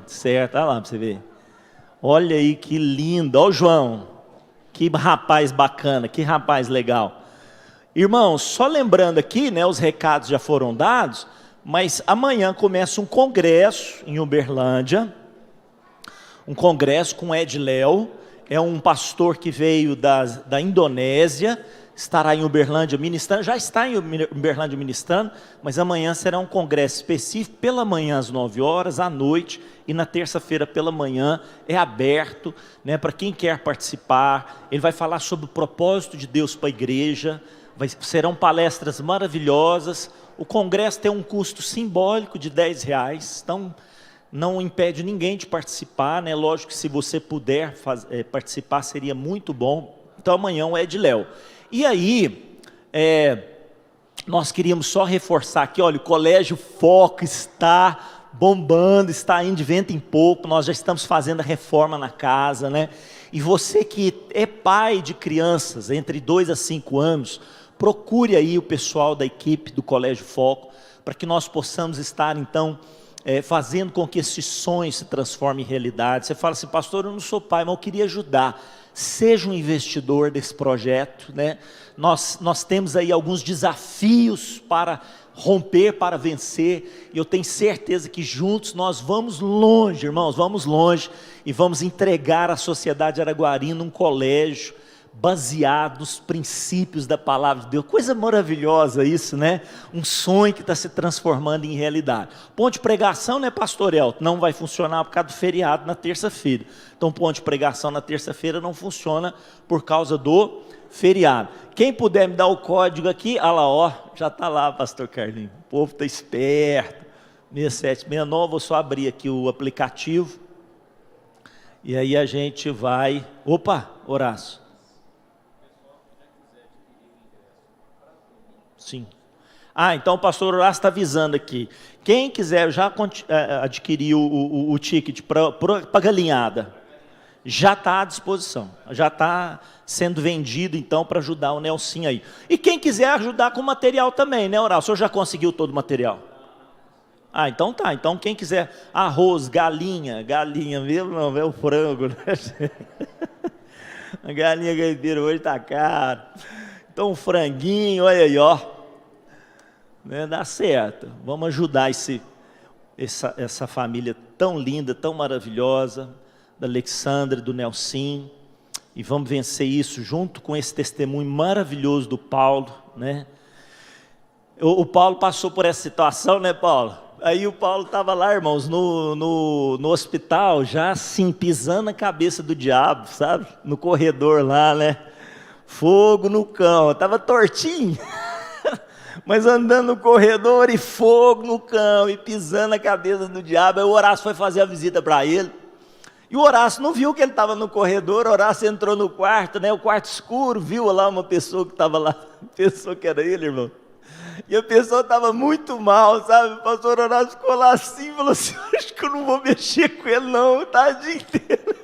Certo, olha lá para você ver. Olha aí que lindo, olha o João. Que rapaz bacana, que rapaz legal. Irmãos, só lembrando aqui, né, os recados já foram dados, mas amanhã começa um congresso em Uberlândia, um congresso com Ed Léo, é um pastor que veio da Indonésia, estará em Uberlândia ministrando, já está em Uberlândia ministrando, mas amanhã será um congresso específico, pela manhã às 9 horas, à noite, e na terça-feira pela manhã, é aberto, né, para quem quer participar. Ele vai falar sobre o propósito de Deus para a igreja, serão palestras maravilhosas. O congresso tem um custo simbólico de R$10, então não impede ninguém de participar, né? Lógico que se você puder participar seria muito bom. Então amanhã é de Léo. E aí, nós queríamos só reforçar aqui, olha, o Colégio Foco está bombando, está indo de vento em pouco, nós já estamos fazendo a reforma na casa, né? E você que é pai de crianças entre 2 a 5 anos, procure aí o pessoal da equipe do Colégio Foco, para que nós possamos estar, então, fazendo com que esses sonhos se transformem em realidade. Você fala assim, pastor, eu não sou pai, mas eu queria ajudar. Seja um investidor desse projeto, né? Nós temos aí alguns desafios para romper, para vencer, e eu tenho certeza que juntos nós vamos longe, irmãos, vamos longe, e vamos entregar à sociedade araguarina um colégio baseado nos princípios da palavra de Deus. Coisa maravilhosa isso, né? Um sonho que está se transformando em realidade. Ponto de pregação, né, pastor Elton? Não vai funcionar por causa do feriado na terça-feira. Então, ponto de pregação na terça-feira não funciona por causa do feriado. Quem puder me dar o código aqui, olha lá, ó, já está lá, pastor Carlinhos. O povo está esperto. 6769, vou só abrir aqui o aplicativo. E aí a gente vai... Opa, Horácio. Sim. Então o pastor Horácio está avisando aqui. Quem quiser já adquirir o ticket para a galinhada, já está à disposição. Já está sendo vendido, então, para ajudar o Nelson aí. E quem quiser ajudar com material também, né, Horácio? O senhor já conseguiu todo o material? Então tá. Então quem quiser arroz, galinha mesmo, não é o frango, né? A galinha gaiteira hoje está caro. Então um franguinho, olha aí, ó. Dá certo, vamos ajudar essa família tão linda, tão maravilhosa, da Alexandra, do Nelson, e vamos vencer isso junto com esse testemunho maravilhoso do Paulo, né? O Paulo passou por essa situação, né, Paulo? Aí o Paulo estava lá, irmãos, no hospital, já assim, pisando na cabeça do diabo, sabe? No corredor lá, né? Fogo no cão, estava tortinho. Mas andando no corredor e fogo no cão, e pisando na cabeça do diabo. Aí o Horácio foi fazer a visita para ele, e o Horácio não viu que ele estava no corredor. O Horácio entrou no quarto, né, o quarto escuro, viu lá uma pessoa que estava lá, pensou que era ele, irmão, e a pessoa estava muito mal, sabe? O pastor Horácio ficou lá assim, falou assim, acho que eu não vou mexer com ele não, tadinho inteiro.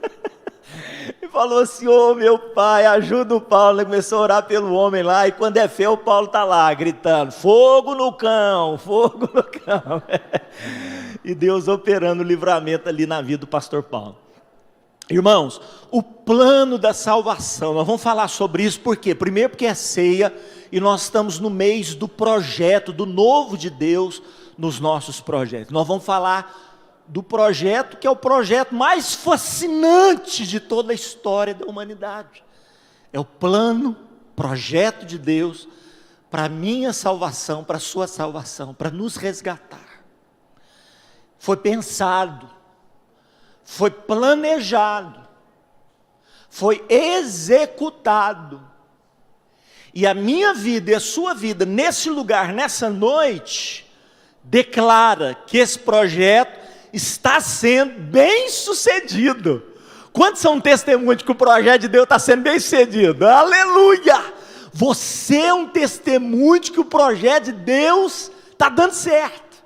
E falou assim, meu pai, ajuda o Paulo. Ele começou a orar pelo homem lá, e quando é fé, o Paulo está lá, gritando, fogo no cão, fogo no cão. E Deus operando o livramento ali na vida do pastor Paulo. Irmãos, o plano da salvação, nós vamos falar sobre isso, por quê? Primeiro porque é ceia, e nós estamos no mês do projeto, do novo de Deus nos nossos projetos. Nós vamos falar do projeto que é o projeto mais fascinante de toda a história da humanidade. É o plano, projeto de Deus para a minha salvação, para a sua salvação, para nos resgatar. Foi pensado, foi planejado, foi executado. E a minha vida e a sua vida nesse lugar, nessa noite, declara que esse projeto está sendo bem sucedido. Quantos são testemunhos de que o projeto de Deus está sendo bem sucedido? Aleluia! Você é um testemunho de que o projeto de Deus está dando certo.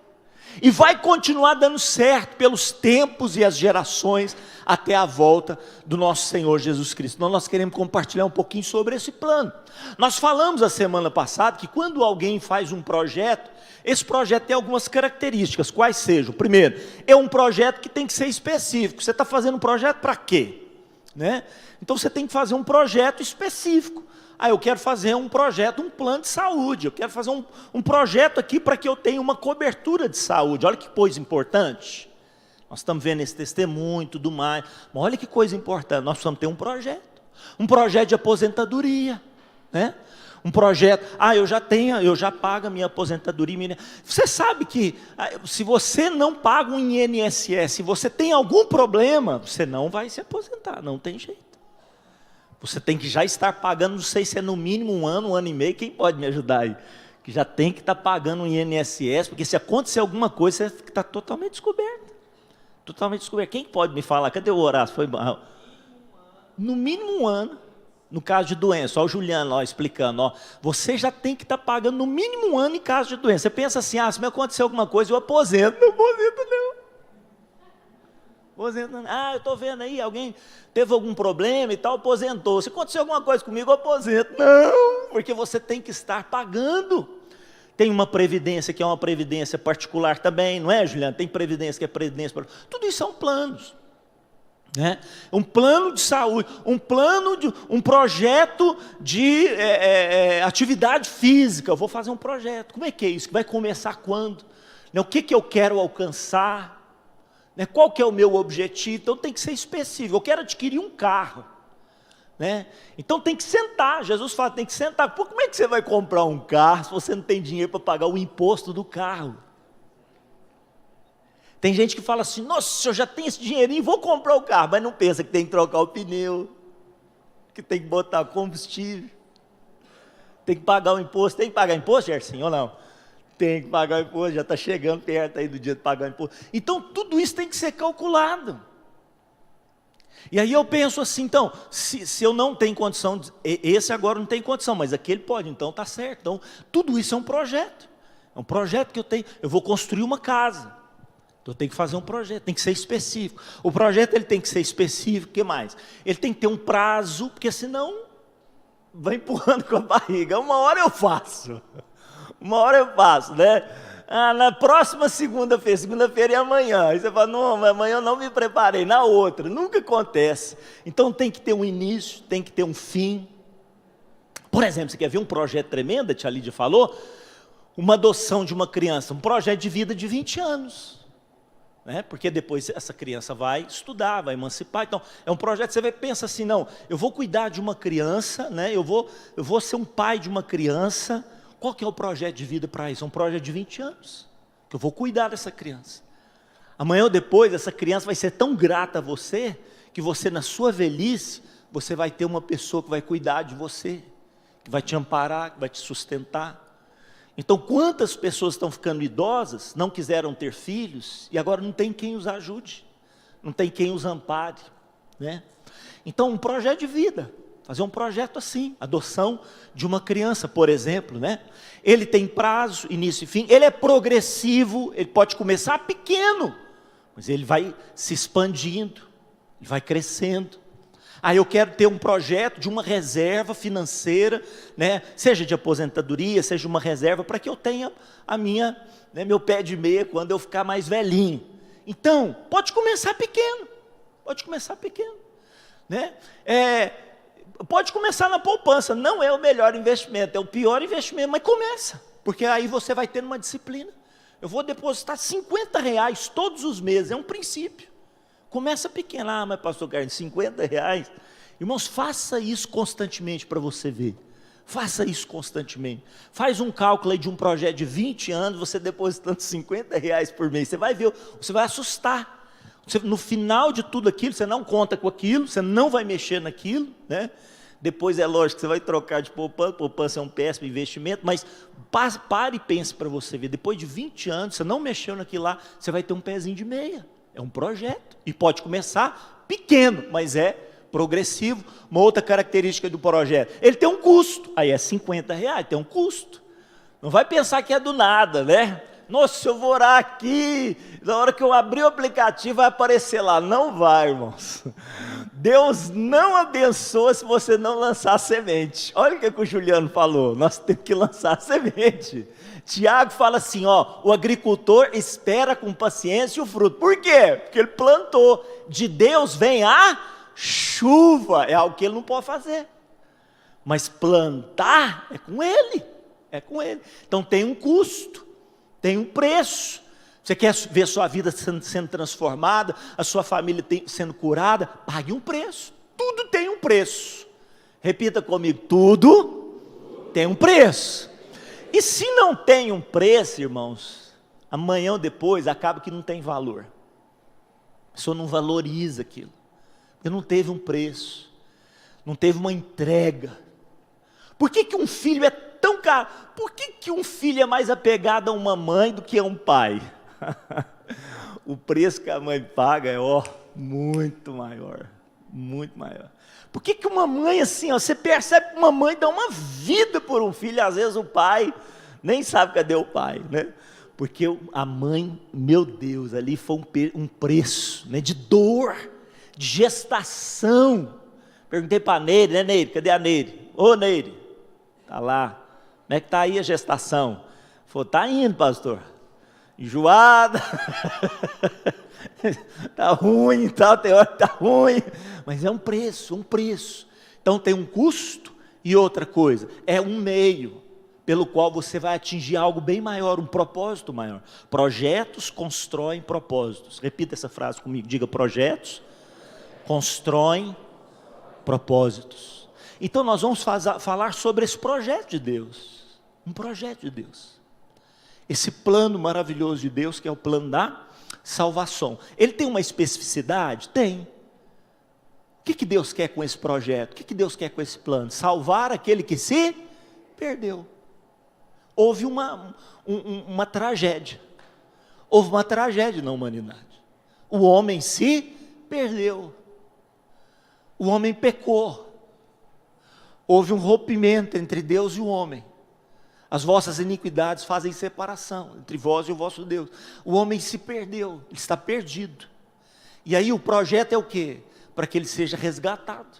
E vai continuar dando certo pelos tempos e as gerações até a volta do nosso Senhor Jesus Cristo. Então nós queremos compartilhar um pouquinho sobre esse plano. Nós falamos a semana passada que quando alguém faz um projeto, esse projeto tem algumas características, quais sejam? Primeiro, é um projeto que tem que ser específico. Você está fazendo um projeto para quê? Né? Então você tem que fazer um projeto específico. Eu quero fazer um projeto, um plano de saúde, eu quero fazer um projeto aqui para que eu tenha uma cobertura de saúde. Olha que coisa importante. Nós estamos vendo esse testemunho e tudo mais, mas olha que coisa importante, nós precisamos ter um projeto de aposentadoria, né? Um projeto, eu já pago a minha aposentadoria. Você sabe que se você não paga um INSS, se você tem algum problema, você não vai se aposentar, não tem jeito. Você tem que já estar pagando, não sei se é no mínimo um ano e meio, quem pode me ajudar aí? Que já tem que estar pagando um INSS, porque se acontecer alguma coisa, você está totalmente descoberto. Totalmente descoberto. Quem pode me falar? Cadê o Horácio? Foi no mínimo um ano, no caso de doença. Olha o Juliano lá explicando. Você já tem que estar pagando no mínimo um ano em caso de doença. Você pensa assim, se me acontecer alguma coisa, eu aposento. Não aposento não. Eu estou vendo aí, alguém teve algum problema e tal, aposentou. Se acontecer alguma coisa comigo, eu aposento. Não, porque você tem que estar pagando. Tem uma previdência que é uma previdência particular também, não é, Juliano? Tem previdência que é previdência particular. Tudo isso são planos. Né? Um plano de saúde, um projeto de atividade física. Eu vou fazer um projeto. Como é que é isso? Vai começar quando? O que eu quero alcançar? Qual que é o meu objetivo? Então tem que ser específico. Eu quero adquirir um carro, né? Então tem que sentar. Jesus fala, tem que sentar. Pô, como é que você vai comprar um carro se você não tem dinheiro para pagar o imposto do carro? Tem gente que fala assim, nossa, eu já tenho esse dinheirinho, vou comprar o carro, mas não pensa que tem que trocar o pneu, que tem que botar combustível, tem que pagar o imposto. Tem que pagar imposto, Gerson, ou não? Tem que pagar o imposto, já está chegando perto aí do dia de pagar o imposto. Então, tudo isso tem que ser calculado. E aí eu penso assim, então, se eu não tenho condição, esse agora não tem condição, mas aquele pode, então está certo. Então, tudo isso é um projeto. É um projeto que eu tenho. Eu vou construir uma casa. Então, eu tenho que fazer um projeto, tem que ser específico. O projeto ele tem que ser específico, o que mais? Ele tem que ter um prazo, porque senão vai empurrando com a barriga. Uma hora eu faço, né? Na próxima segunda-feira e amanhã. Aí você fala, não, amanhã eu não me preparei, na outra. Nunca acontece. Então tem que ter um início, tem que ter um fim. Por exemplo, você quer ver um projeto tremendo, a tia Lídia falou? Uma adoção de uma criança, um projeto de vida de 20 anos. Né? Porque depois essa criança vai estudar, vai emancipar. Então, é um projeto, você pensa assim, não, eu vou cuidar de uma criança, né? eu vou ser um pai de uma criança. Qual que é o projeto de vida para isso? É um projeto de 20 anos, que eu vou cuidar dessa criança. Amanhã ou depois, essa criança vai ser tão grata a você, que você na sua velhice, você vai ter uma pessoa que vai cuidar de você, que vai te amparar, que vai te sustentar. Então, quantas pessoas estão ficando idosas, não quiseram ter filhos, e agora não tem quem os ajude, não tem quem os ampare, né? Então, um projeto de vida. Fazer um projeto assim, adoção de uma criança, por exemplo, né? Ele tem prazo, início e fim, ele é progressivo, ele pode começar pequeno, mas ele vai se expandindo, ele vai crescendo. Eu quero ter um projeto de uma reserva financeira, né? Seja de aposentadoria, seja uma reserva, para que eu tenha meu pé de meia quando eu ficar mais velhinho. Então, pode começar pequeno, né? Pode começar na poupança, não é o melhor investimento, é o pior investimento, mas começa, porque aí você vai ter uma disciplina. Eu vou depositar R$50 todos os meses, é um princípio. Começa pequeno, mas pastor Carlos, R$50? Irmãos, faça isso constantemente para você ver. Faça isso constantemente. Faz um cálculo aí de um projeto de 20 anos, você depositando R$50 por mês, você vai ver, você vai assustar. No final de tudo aquilo, você não conta com aquilo, você não vai mexer naquilo, né? Depois é lógico que você vai trocar de poupança é um péssimo investimento, mas pare e pense para você ver, depois de 20 anos, você não mexeu naquilo lá, você vai ter um pezinho de meia, é um projeto, e pode começar pequeno, mas é progressivo. Uma outra característica do projeto, ele tem um custo, aí é R$50, tem um custo, não vai pensar que é do nada, né? Nossa, eu vou orar aqui, na hora que eu abrir o aplicativo vai aparecer lá. Não vai, irmãos. Deus não abençoa se você não lançar a semente. Olha o que o Juliano falou, nós temos que lançar a semente. Tiago fala assim, o agricultor espera com paciência o fruto. Por quê? Porque ele plantou. De Deus vem a chuva, é algo que ele não pode fazer. Mas plantar é com ele, Então tem um custo, tem um preço. Você quer ver a sua vida sendo transformada, a sua família sendo curada? Pague um preço. Tudo tem um preço. Repita comigo, tudo tem um preço. E se não tem um preço, irmãos, amanhã ou depois acaba que não tem valor. A pessoa não valoriza aquilo, porque não teve um preço, não teve uma entrega. Por que um filho é tão caro? Por que um filho é mais apegado a uma mãe do que a um pai? O preço que a mãe paga é muito maior, muito maior. Por que uma mãe assim, você percebe que uma mãe dá uma vida por um filho, às vezes o pai nem sabe cadê o pai, né? Porque a mãe, meu Deus, ali foi um preço, né, de dor, de gestação. Perguntei para a Neide, né, Neide? Cadê a Neide? Ô Neide, está lá, como é que está aí a gestação? Falou, está indo, pastor, enjoada, está ruim e tal, tem hora que está ruim, mas é um preço, então tem um custo e outra coisa, é um meio, pelo qual você vai atingir algo bem maior, um propósito maior. Projetos constroem propósitos. Repita essa frase comigo, diga, projetos constroem propósitos. Então nós vamos falar sobre esse projeto de Deus, um projeto de Deus, esse plano maravilhoso de Deus, que é o plano da salvação. Ele tem uma especificidade? Tem. O que Deus quer com esse projeto? O que Deus quer com esse plano? Salvar aquele que se perdeu. Houve uma tragédia, na humanidade, o homem se perdeu, o homem pecou, houve um rompimento entre Deus e o homem, as vossas iniquidades fazem separação entre vós e o vosso Deus, o homem se perdeu, ele está perdido, e aí o projeto é o quê? Para que ele seja resgatado.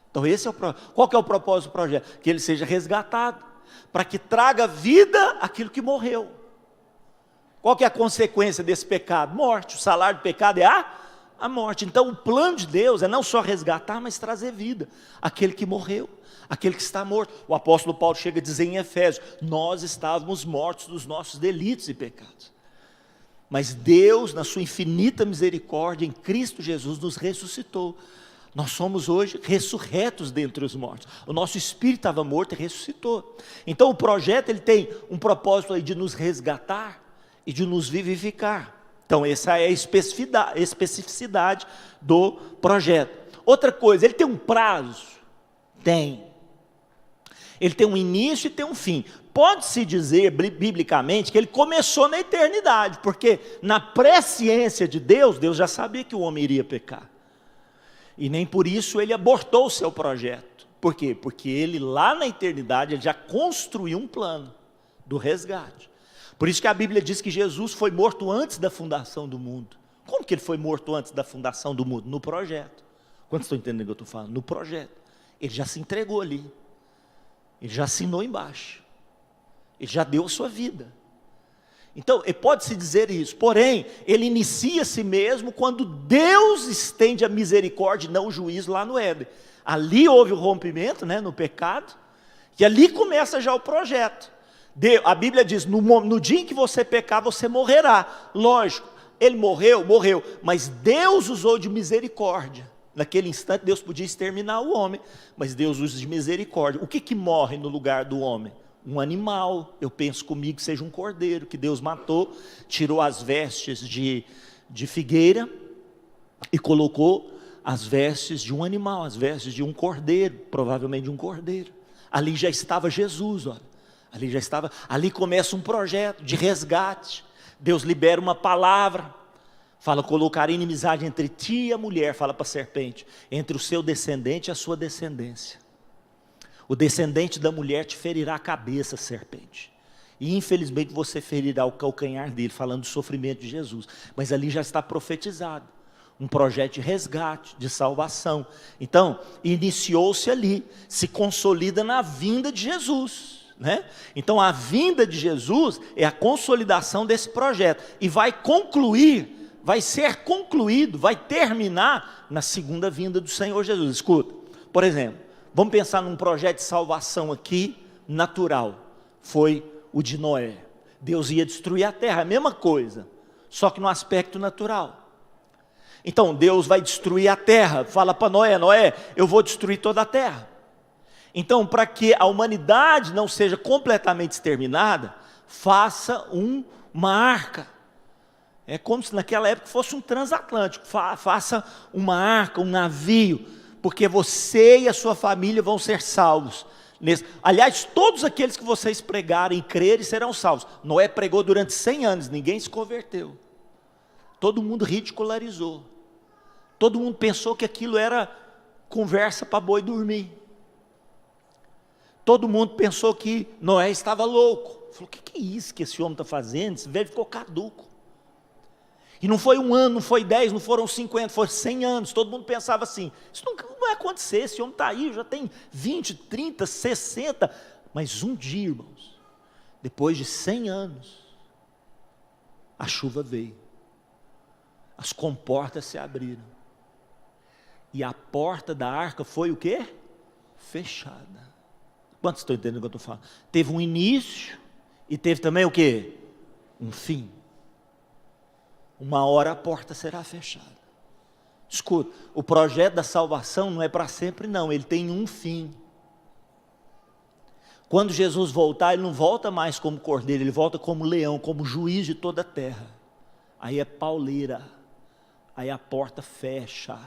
Então esse é qual que é o propósito do projeto? Que ele seja resgatado, para que traga vida aquilo que morreu. Qual que é a consequência desse pecado? Morte. O salário do pecado é a morte. Então o plano de Deus é não só resgatar, mas trazer vida aquele que morreu, aquele que está morto. O apóstolo Paulo chega a dizer em Efésios, nós estávamos mortos dos nossos delitos e pecados, mas Deus, na sua infinita misericórdia, em Cristo Jesus, nos ressuscitou. Nós somos hoje ressurretos dentre os mortos. O nosso espírito estava morto e ressuscitou. Então o projeto, ele tem um propósito aí de nos resgatar e de nos vivificar. Então essa é a especificidade do projeto. Outra coisa, ele tem um prazo? Tem. Ele tem um início e tem um fim. Pode-se dizer, biblicamente, que ele começou na eternidade, porque na presciência de Deus, Deus já sabia que o homem iria pecar. E nem por isso ele abortou o seu projeto. Por quê? Porque ele lá na eternidade, ele já construiu um plano do resgate. Por isso que a Bíblia diz que Jesus foi morto antes da fundação do mundo. Como que ele foi morto antes da fundação do mundo? No projeto. Quantos estão entendendo o que eu estou falando? No projeto. Ele já se entregou ali. Ele já assinou embaixo. Ele já deu a sua vida. Então, pode-se dizer isso, porém, ele inicia a si mesmo quando Deus estende a misericórdia e não o juízo lá no Éden. Ali houve o rompimento, né, no pecado, e ali começa já o projeto. A Bíblia diz, no dia em que você pecar, você morrerá. Lógico, ele morreu, mas Deus usou de misericórdia. Naquele instante, Deus podia exterminar o homem, mas Deus usa de misericórdia. O que morre no lugar do homem? Um animal, eu penso comigo que seja um cordeiro, que Deus matou, tirou as vestes de figueira e colocou as vestes de um animal, as vestes de um cordeiro, provavelmente de um cordeiro. Ali já estava Jesus, olha, ali começa um projeto de resgate. Deus libera uma palavra, fala, colocar inimizade entre ti e a mulher, fala para a serpente, entre o seu descendente e a sua descendência. O descendente da mulher te ferirá a cabeça, serpente, E infelizmente você ferirá o calcanhar dele, falando do sofrimento de Jesus. Mas ali já está profetizado. Um projeto de resgate, de salvação. Então, iniciou-se ali, se consolida na vinda de Jesus, né? Então, a vinda de Jesus é a consolidação desse projeto. E vai concluir, vai ser concluído, vai terminar na segunda vinda do Senhor Jesus. Escuta, por exemplo, vamos pensar num projeto de salvação aqui, natural. Foi o de Noé. Deus ia destruir a terra, a mesma coisa, só que no aspecto natural. Então Deus vai destruir a terra, fala para Noé, Noé, eu vou destruir toda a terra. Então, para que a humanidade não seja completamente exterminada, faça uma arca. É como se naquela época fosse um transatlântico, faça uma arca, um navio, porque você e a sua família vão ser salvos. Aliás, todos aqueles que vocês pregarem e crerem serão salvos. Noé pregou durante 100 anos, ninguém se converteu. Todo mundo ridicularizou. Todo mundo pensou que aquilo era conversa para boi dormir. Todo mundo pensou que Noé estava louco. Falou, o que é isso que esse homem está fazendo? Esse velho ficou caduco. E não foi 1 ano, não foi 10, não foram 50, foram 100 anos. Todo mundo pensava assim, isso não vai acontecer, esse homem está aí, já tem 20, 30, 60. Mas um dia, irmãos, depois de 100 anos, a chuva veio. As comportas se abriram. E a porta da arca foi o quê? Fechada. Quantos estão entendendo o que eu estou falando? Teve um início e teve também o quê? Um fim. Uma hora a porta será fechada. Escuta, o projeto da salvação não é para sempre não, ele tem um fim. Quando Jesus voltar, ele não volta mais como cordeiro, ele volta como leão, como juiz de toda a terra. Aí é pauleira, aí a porta fecha.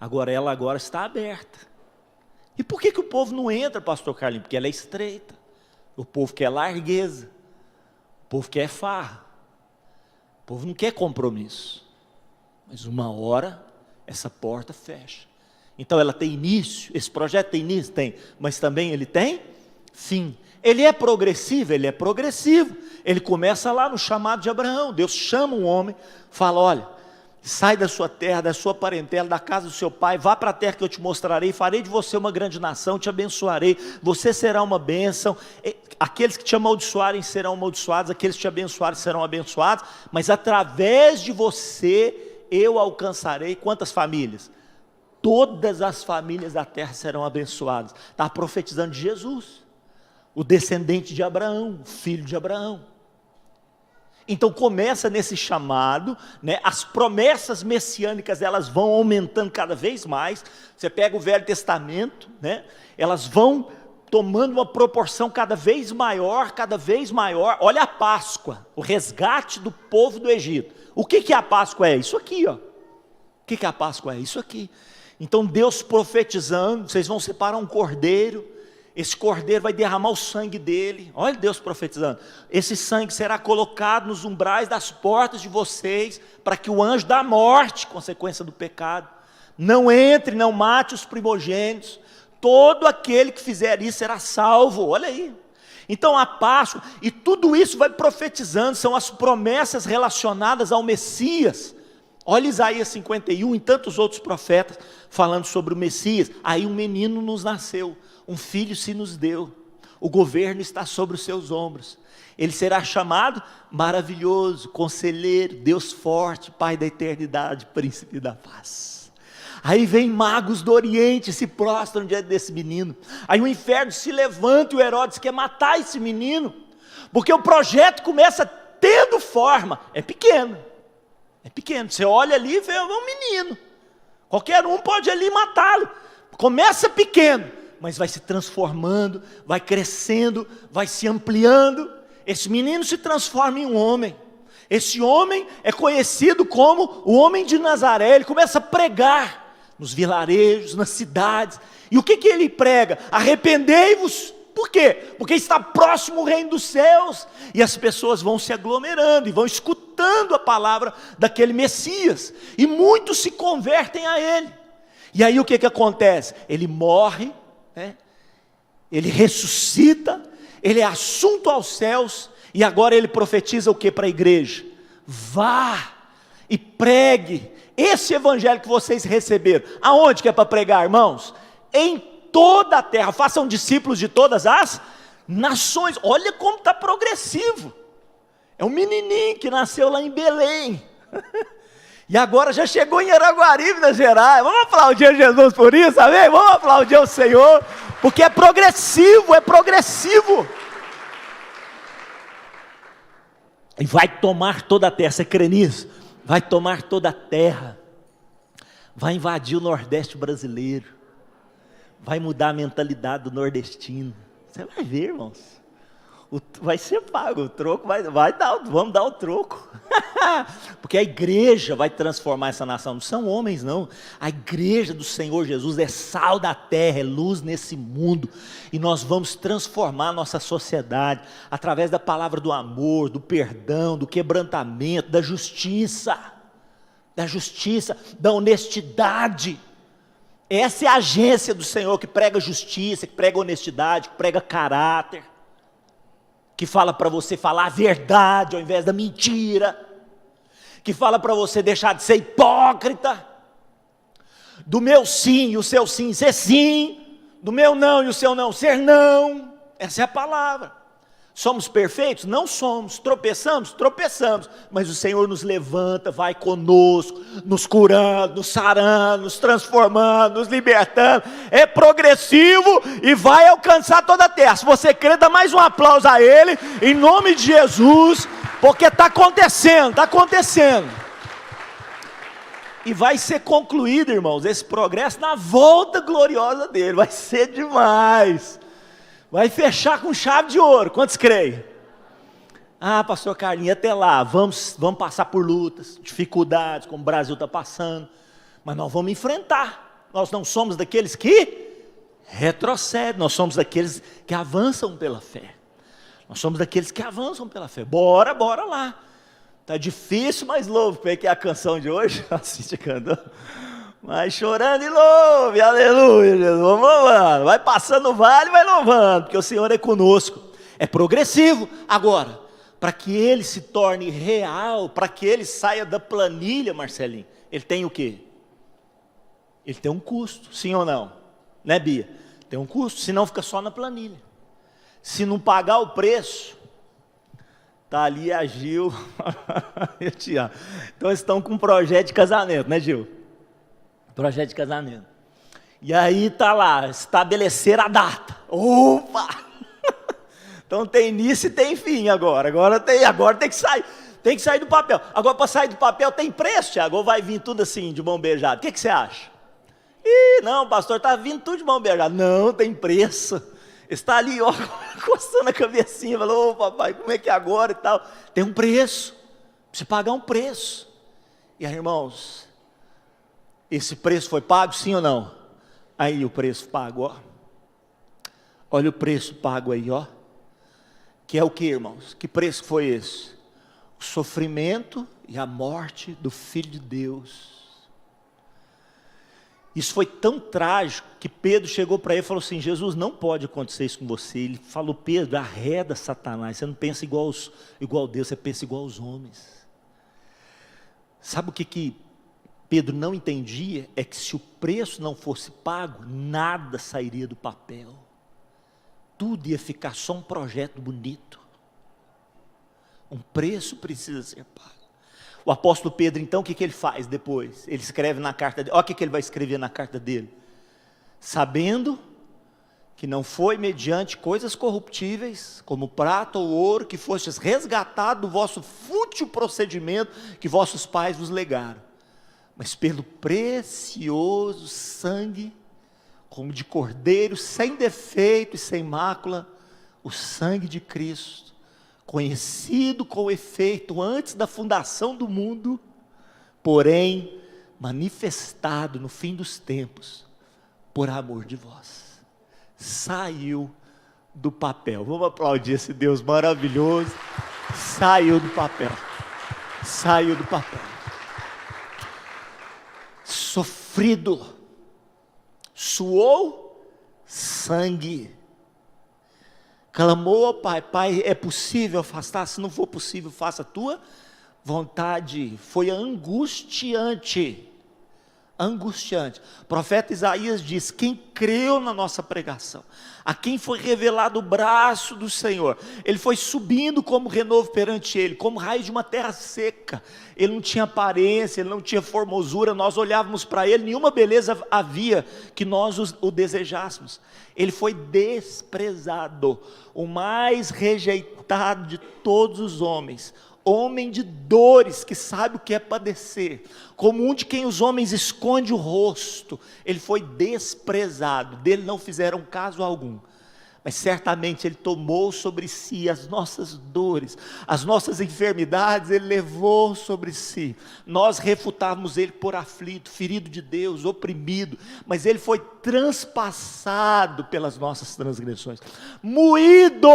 Agora ela agora está aberta. E por que o povo não entra, pastor Carlinhos? Porque ela é estreita. O povo quer largueza. O povo quer farra. O povo não quer compromisso. Mas uma hora, essa porta fecha. Então ela tem início, esse projeto tem início? Tem. Mas também ele tem fim. Ele é progressivo? Ele é progressivo. Ele começa lá no chamado de Abraão. Deus chama um homem, fala, olha, sai da sua terra, da sua parentela, da casa do seu pai, vá para a terra que eu te mostrarei, farei de você uma grande nação, te abençoarei, você será uma bênção, aqueles que te amaldiçoarem serão amaldiçoados, aqueles que te abençoarem serão abençoados, mas através de você eu alcançarei quantas famílias? Todas as famílias da terra serão abençoadas. Está profetizando de Jesus, o descendente de Abraão, o filho de Abraão. Então começa nesse chamado, né? As promessas messiânicas elas vão aumentando cada vez mais. Você pega o Velho Testamento, né? Elas vão tomando uma proporção cada vez maior, cada vez maior. Olha a Páscoa, o resgate do povo do Egito. O que a Páscoa é? Isso aqui, ó. O que a Páscoa é? Isso aqui. Então Deus profetizando, vocês vão separar um cordeiro. Esse cordeiro vai derramar o sangue dele. Olha Deus profetizando. Esse sangue será colocado nos umbrais das portas de vocês, para que o anjo da morte, consequência do pecado, não entre, não mate os primogênitos. Todo aquele que fizer isso será salvo. Olha aí. Então a Páscoa, e tudo isso vai profetizando, são as promessas relacionadas ao Messias. Olha Isaías 51 e tantos outros profetas falando sobre o Messias. Aí um menino nos nasceu, um filho se nos deu, o governo está sobre os seus ombros. Ele será chamado maravilhoso, conselheiro, Deus forte, Pai da eternidade, príncipe da paz. Aí vem magos do Oriente e se prostram diante desse menino. Aí o inferno se levanta e o Herodes quer matar esse menino, porque o projeto começa tendo forma, é pequeno, você olha ali e vê um menino, qualquer um pode ali matá-lo, começa pequeno, mas vai se transformando, vai crescendo, vai se ampliando. Esse menino se transforma em um homem. Esse homem é conhecido como o homem de Nazaré. Ele começa a pregar nos vilarejos, nas cidades. E o que ele prega? Arrependei-vos. Por quê? Porque está próximo o reino dos céus. E as pessoas vão se aglomerando e vão escutando a palavra daquele Messias. E muitos se convertem a ele. E aí o que acontece? Ele morre, né? Ele ressuscita, ele é assunto aos céus, E agora ele profetiza o que para a igreja? Vá e pregue esse evangelho que vocês receberam. Aonde que é para pregar, irmãos? Em toda a terra. Façam discípulos de todas as nações. Olha como está progressivo. É um menininho que nasceu lá em Belém. E agora já chegou em Araguari, Minas Gerais. Vamos aplaudir Jesus por isso, amém? Vamos aplaudir o Senhor, porque é progressivo, é progressivo. E vai tomar toda a terra, você crê nisso? Vai tomar toda a terra, vai invadir o Nordeste brasileiro, vai mudar a mentalidade do nordestino. Você vai ver, irmãos. Vai ser pago, o troco vamos dar o troco. Porque a igreja vai transformar essa nação. Não são homens, não. A igreja do Senhor Jesus é sal da terra, é luz nesse mundo. E nós vamos transformar a nossa sociedade através da palavra do amor, do perdão, do quebrantamento, da justiça, da honestidade. Essa é a agência do Senhor que prega justiça, que prega honestidade, que prega caráter, que fala para você falar a verdade ao invés da mentira, que fala para você deixar de ser hipócrita, do meu sim e o seu sim ser sim, do meu não e o seu não ser não. Essa é a palavra. Somos perfeitos? Não somos. Tropeçamos? Tropeçamos, mas o Senhor nos levanta, vai conosco, nos curando, nos sarando, nos transformando, nos libertando. É progressivo e vai alcançar toda a terra. Se você crê, dá mais um aplauso a Ele, em nome de Jesus, porque está acontecendo, está acontecendo. E vai ser concluído, irmãos, esse progresso na volta gloriosa dele. Vai ser demais. Vai fechar com chave de ouro. Quantos creem? Ah, pastor Carlinhos, até lá, vamos passar por lutas, dificuldades, como o Brasil está passando, mas nós vamos enfrentar. Nós não somos daqueles que retrocedem, nós somos daqueles que avançam pela fé. Nós somos daqueles que avançam pela fé. Bora lá. Está difícil, mas louvo, porque é a canção de hoje, assiste cantando. Mas chorando e louve, aleluia, Jesus, vamos louvando, vai passando o vale, vai louvando, porque o Senhor é conosco, é progressivo. Agora, para que ele se torne real, para que ele saia da planilha, Marcelinho, ele tem o quê? Ele tem um custo, sim ou não? Né, Bia? Tem um custo, senão fica só na planilha. Se não pagar o preço, tá ali a Gil, eu te amo. Então eles estão com um projeto de casamento, né, Gil? Projeto de casamento. E aí está lá, estabelecer a data. Opa! Então tem início e tem fim agora. Agora tem que sair do papel. Agora para sair do papel tem preço, Thiago? Ou vai vir tudo assim, de mão beijada? O que você acha? Não, pastor, está vindo tudo de mão beijada. Não, tem preço. Está ali, ó, coçando a cabecinha, falou, ô papai, como é que é agora e tal? Tem um preço. Precisa pagar um preço. E aí, irmãos, esse preço foi pago, sim ou não? Aí o preço pago, ó. Olha o preço pago aí, ó. Que é o que, irmãos? Que preço foi esse? O sofrimento e a morte do Filho de Deus. Isso foi tão trágico que Pedro chegou para ele e falou assim: Jesus, não pode acontecer isso com você. Ele falou: Pedro, arreda Satanás, você não pensa igual Deus, você pensa igual aos homens. Sabe o que Pedro não entendia? É que se o preço não fosse pago, nada sairia do papel. Tudo ia ficar só um projeto bonito. Um preço precisa ser pago. O apóstolo Pedro, então, o que ele faz depois? Ele escreve na carta dele. Olha o que ele vai escrever na carta dele. Sabendo que não foi mediante coisas corruptíveis, como prata ou ouro, que fostes resgatados do vosso fútil procedimento que vossos pais vos legaram, mas pelo precioso sangue, como de cordeiro, sem defeito e sem mácula, o sangue de Cristo, conhecido com efeito antes da fundação do mundo, porém manifestado no fim dos tempos, por amor de vós, saiu do papel. Vamos aplaudir esse Deus maravilhoso. Saiu do papel. Saiu do papel. Sofrido, suou sangue, clamou ao Pai: Pai, é possível afastar? Se não for possível, faça a tua vontade. Foi angustiante. Angustiante. O profeta Isaías diz: quem creu na nossa pregação, a quem foi revelado o braço do Senhor, ele foi subindo como renovo perante ele, como raiz de uma terra seca. Ele não tinha aparência, ele não tinha formosura, nós olhávamos para ele, nenhuma beleza havia que nós o desejássemos. Ele foi desprezado, o mais rejeitado de todos os homens, homem de dores, que sabe o que é padecer, como um de quem os homens esconde o rosto. Ele foi desprezado, dele não fizeram caso algum, mas certamente ele tomou sobre si as nossas dores, as nossas enfermidades, ele levou sobre si. Nós refutávamos ele por aflito, ferido de Deus, oprimido, mas ele foi transpassado pelas nossas transgressões, moído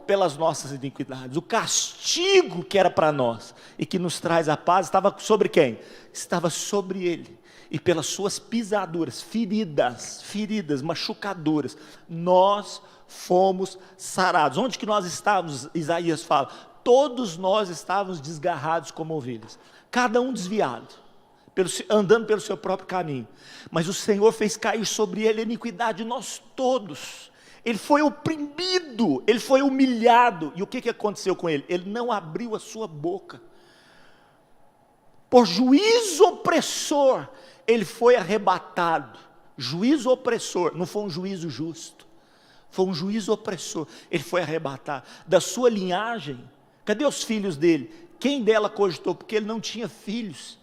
pelas nossas iniquidades. O castigo que era para nós e que nos traz a paz estava sobre quem? Estava sobre ele. E pelas suas pisaduras, feridas, machucaduras, nós fomos sarados. Onde que nós estávamos? Isaías fala: todos nós estávamos desgarrados como ovelhas, cada um desviado, andando pelo seu próprio caminho, mas o Senhor fez cair sobre ele a iniquidade de nós todos. Ele foi oprimido, ele foi humilhado. E o que aconteceu com ele? Ele não abriu a sua boca. Por juízo opressor, ele foi arrebatado. Juízo opressor, não foi um juízo justo, foi um juízo opressor. Ele foi arrebatado. Da sua linhagem, cadê os filhos dele? Quem dela cogitou? Porque ele não tinha filhos,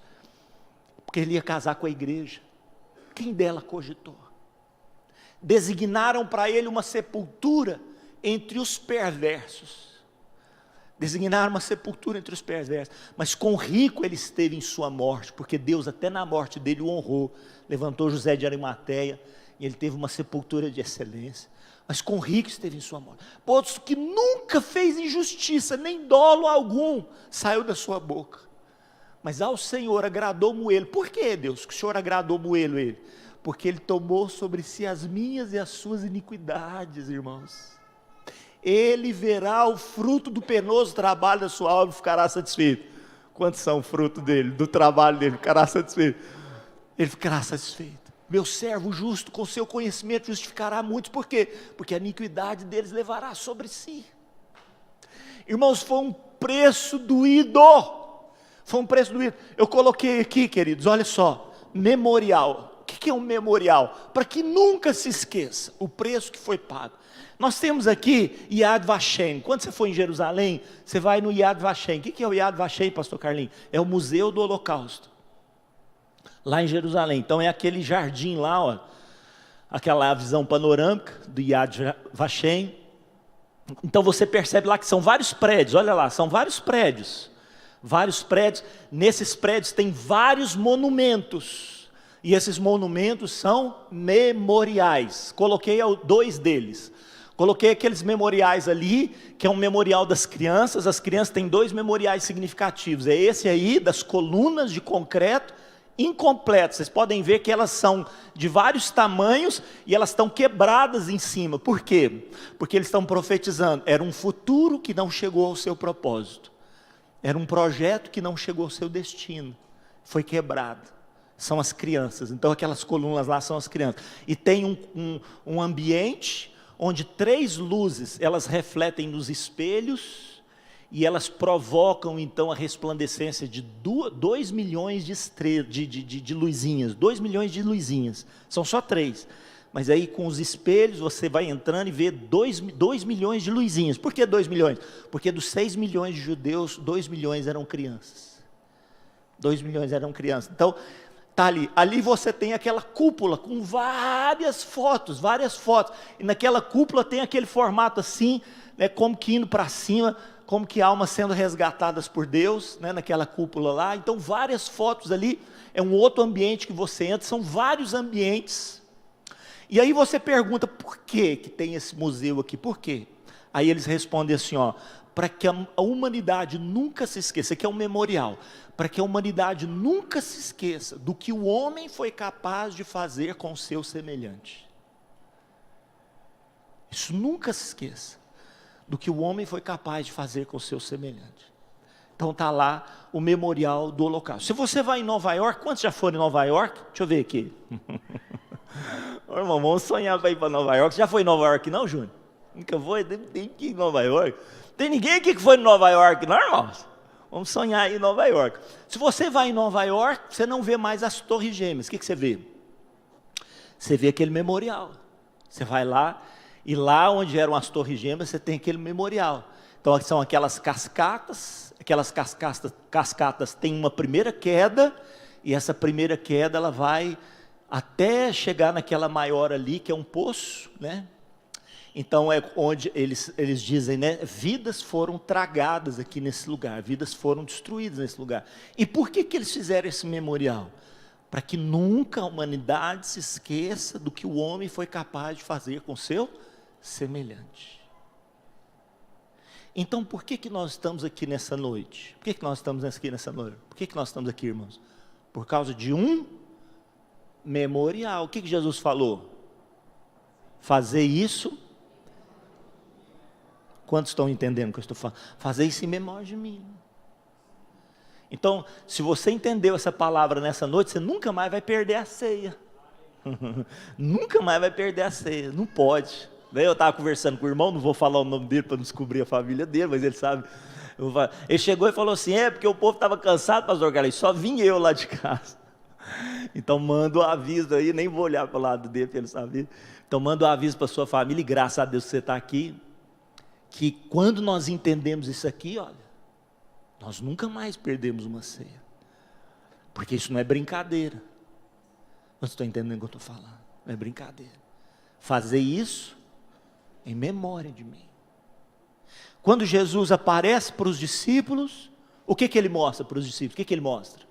porque ele ia casar com a igreja. Quem dela cogitou? Designaram para ele uma sepultura entre os perversos. Designaram uma sepultura entre os perversos. Mas com o rico ele esteve em sua morte, porque Deus até na morte dele o honrou. Levantou José de Arimateia, e ele teve uma sepultura de excelência. Mas com o rico esteve em sua morte. Posto que nunca fez injustiça, nem dolo algum saiu da sua boca. Mas ao Senhor agradou moê-lo. Por que, Deus, que o Senhor agradou moê-lo ele? Porque ele tomou sobre si as minhas e as suas iniquidades, irmãos. Ele verá o fruto do penoso trabalho da sua alma e ficará satisfeito. Quantos são o fruto dele, do trabalho dele? Ficará satisfeito. Ele ficará satisfeito. Meu servo justo, com seu conhecimento, justificará muitos. Por quê? Porque a iniquidade deles levará sobre si. Irmãos, foi um preço doído. Foi um preço doído. Eu coloquei aqui, queridos, olha só, memorial. O que é um memorial? Para que nunca se esqueça o preço que foi pago. Nós temos aqui Yad Vashem. Quando você for em Jerusalém, você vai no Yad Vashem. O que é o Yad Vashem, pastor Carlinhos? É o Museu do Holocausto, lá em Jerusalém. Então é aquele jardim lá, ó, aquela visão panorâmica do Yad Vashem. Então você percebe lá que são vários prédios, olha lá, são vários prédios. Vários prédios, nesses prédios tem vários monumentos. E esses monumentos são memoriais. Coloquei 2 deles. Coloquei aqueles memoriais ali, que é um memorial das crianças. As crianças têm 2 memoriais significativos. É esse aí, das colunas de concreto, incompletas. Vocês podem ver que elas são de vários tamanhos e elas estão quebradas em cima. Por quê? Porque eles estão profetizando. Era um futuro que não chegou ao seu propósito. Era um projeto que não chegou ao seu destino. Foi quebrado. São as crianças. Então aquelas colunas lá são as crianças. E tem um ambiente onde 3 luzes, elas refletem nos espelhos e elas provocam então a resplandecência de 2 milhões de luzinhas. 2 milhões de luzinhas. São só 3. Mas aí com os espelhos você vai entrando e vê 2 milhões de luzinhas. Por que 2 milhões? Porque dos 6 milhões de judeus, 2 milhões eram crianças. 2 milhões eram crianças. Então, está ali você tem aquela cúpula com várias fotos, e naquela cúpula tem aquele formato assim, né, como que indo para cima, como que almas sendo resgatadas por Deus, né, naquela cúpula lá. Então várias fotos ali, é um outro ambiente que você entra, são vários ambientes. E aí você pergunta, por que tem esse museu aqui? Por quê? Aí eles respondem assim, ó, para que a humanidade nunca se esqueça, aqui é um memorial, para que a humanidade nunca se esqueça do que o homem foi capaz de fazer com o seu semelhante. Isso nunca se esqueça. do que o homem foi capaz de fazer com o seu semelhante. Então está lá o memorial do Holocausto. Se você vai em Nova York, quantos já foram em Nova York? Deixa eu ver aqui. Ô, irmão, vamos sonhar para ir para Nova York. Você já foi em Nova York não, Júnior? Nunca foi? Tem que ir em Nova York. Tem ninguém aqui que foi em Nova York não, irmãos? Vamos sonhar aí em Nova York. Se você vai em Nova York, você não vê mais as torres gêmeas. O que você vê? Você vê aquele memorial. Você vai lá, e lá onde eram as torres gêmeas, você tem aquele memorial. Então são aquelas cascatas têm uma primeira queda, e essa primeira queda ela vai até chegar naquela maior ali, que é um poço, né? Então é onde eles dizem, né? Vidas foram tragadas aqui nesse lugar, vidas foram destruídas nesse lugar. E por que eles fizeram esse memorial? Para que nunca a humanidade se esqueça do que o homem foi capaz de fazer com seu semelhante. Então por que nós estamos aqui nessa noite? Por que nós estamos aqui nessa noite? Por que nós estamos aqui, irmãos? Por causa de um memorial. O que Jesus falou? Fazer isso. Quantos estão entendendo o que eu estou falando? Fazer isso em memória de mim. Então, se você entendeu essa palavra nessa noite, você nunca mais vai perder a ceia. Nunca mais vai perder a ceia. Não pode. Eu estava conversando com o irmão, não vou falar o nome dele para não descobrir a família dele, mas ele sabe. Ele chegou e falou assim, porque o povo estava cansado, pastor Carlos, só vim eu lá de casa. Então manda o aviso aí, nem vou olhar para o lado dele, para ele saber. Então manda o aviso para a sua família, e graças a Deus que você está aqui, que quando nós entendemos isso aqui, olha, nós nunca mais perdemos uma ceia. Porque isso não é brincadeira. Vocês estão entendendo o que eu estou falando? Não é brincadeira. Fazer isso em memória de mim. Quando Jesus aparece para os discípulos, o que ele mostra para os discípulos? O que ele mostra?